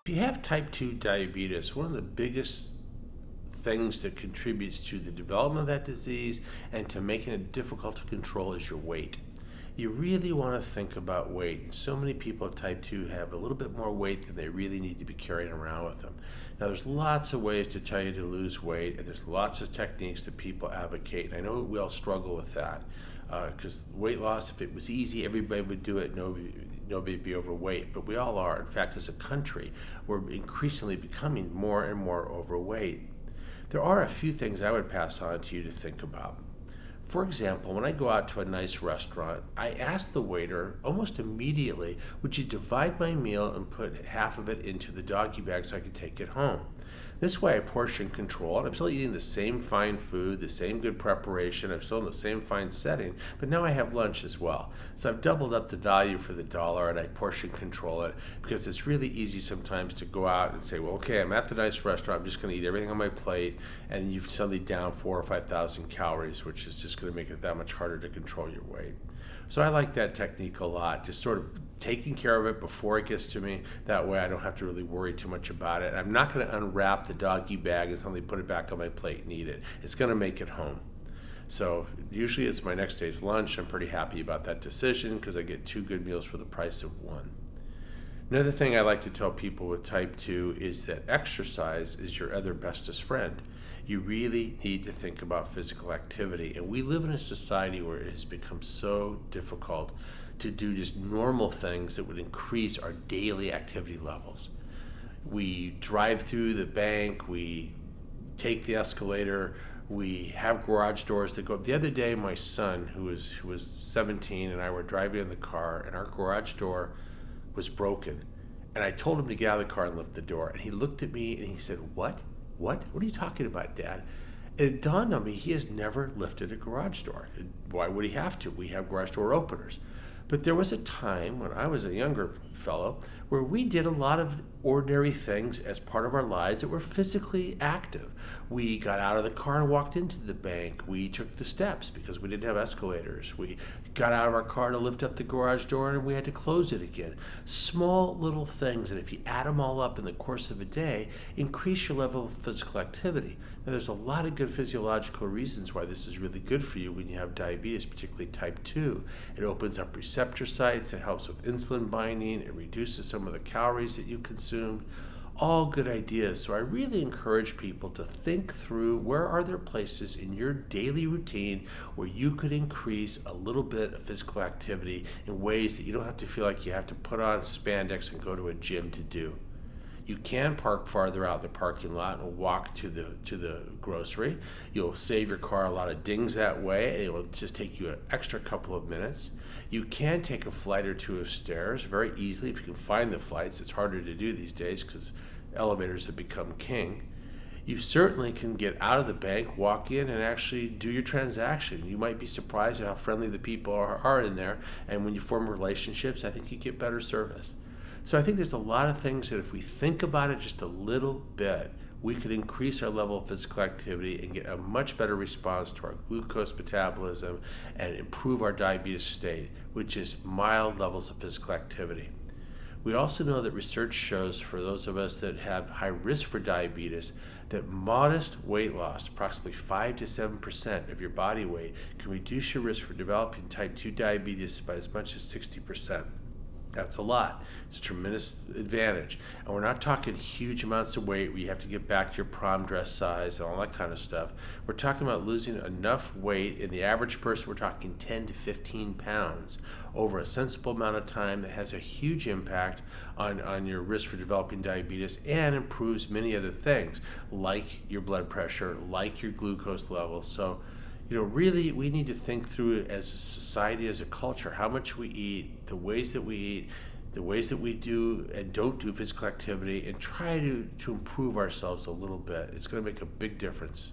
If you have type 2 diabetes, one of the biggest things that contributes to the development of that disease and to making it difficult to control is your weight. You really want to think about weight. So many people with type 2 have a little bit more weight than they really need to be carrying around with them. Now, there's lots of ways to tell you to lose weight, and there's lots of techniques that people advocate, and I know we all struggle with that because weight loss, if it was easy, everybody would do it, nobody would be overweight, but we all are. In fact, as a country, we're increasingly becoming more and more overweight. There are a few things I would pass on to you to think about. For example, when I go out to a nice restaurant, I ask the waiter almost immediately, would you divide my meal and put half of it into the doggy bag so I could take it home? This way I portion control, and I'm still eating the same fine food, the same good preparation, I'm still in the same fine setting, but now I have lunch as well. So I've doubled up the value for the dollar and I portion control it because it's really easy sometimes to go out and say, well, okay, I'm at the nice restaurant, I'm just going to eat everything on my plate, and you've suddenly down 4,000 or 5,000 calories, which is just going to make it that much harder to control your weight. So I like that technique a lot, just sort of taking care of it before it gets to me. That way I don't have to really worry too much about it. I'm not going to unwrap the doggy bag and suddenly put it back on my plate and eat it. It's going to make it home. So usually it's my next day's lunch. I'm pretty happy about that decision because I get 2 good meals for the price of 1. Another thing I like to tell people with type 2 is that exercise is your other bestest friend. You really need to think about physical activity. And we live in a society where it has become so difficult to do just normal things that would increase our daily activity levels. We drive through the bank, we take the escalator, we have garage doors that go up. The other day, my son, who was 17, and I were driving in the car, and our garage door was broken. And I told him to get out of the car and lift the door. And he looked at me and he said, What? What are you talking about, Dad? It dawned on me he has never lifted a garage door. Why would he have to? We have garage door openers. But there was a time when I was a younger fellow where we did a lot of ordinary things as part of our lives that were physically active. We got out of the car and walked into the bank. We took the steps because we didn't have escalators. We got out of our car to lift up the garage door and we had to close it again. Small little things, and if you add them all up in the course of a day, increase your level of physical activity. Now, there's a lot of good physiological reasons why this is really good for you when you have diabetes, particularly type 2. It opens up receptor sites, it helps with insulin binding, it reduces some of the calories that you consumed. All good ideas. So I really encourage people to think through where are there places in your daily routine where you could increase a little bit of physical activity in ways that you don't have to feel like you have to put on spandex and go to a gym to do. You can park farther out in the parking lot and walk to the grocery. You'll save your car a lot of dings that way, and it will just take you an extra couple of minutes. You can take a flight or 2 of stairs very easily if you can find the flights. It's harder to do these days because elevators have become king. You certainly can get out of the bank, walk in, and actually do your transaction. You might be surprised at how friendly the people are in there, and when you form relationships, I think you get better service. So I think there's a lot of things that if we think about it just a little bit, we could increase our level of physical activity and get a much better response to our glucose metabolism and improve our diabetes state, which is mild levels of physical activity. We also know that research shows for those of us that have high risk for diabetes that modest weight loss, approximately 5 to 7% of your body weight, can reduce your risk for developing type 2 diabetes by as much as 60%. That's a lot. It's a tremendous advantage. And we're not talking huge amounts of weight where you have to get back to your prom dress size and all that kind of stuff. We're talking about losing enough weight. In the average person, we're talking 10 to 15 pounds over a sensible amount of time that has a huge impact on your risk for developing diabetes and improves many other things like your blood pressure, like your glucose levels. So, really we need to think through it as a society, as a culture, how much we eat, the ways that we eat, the ways that we do and don't do physical activity, and try to improve ourselves a little bit. It's going to make a big difference.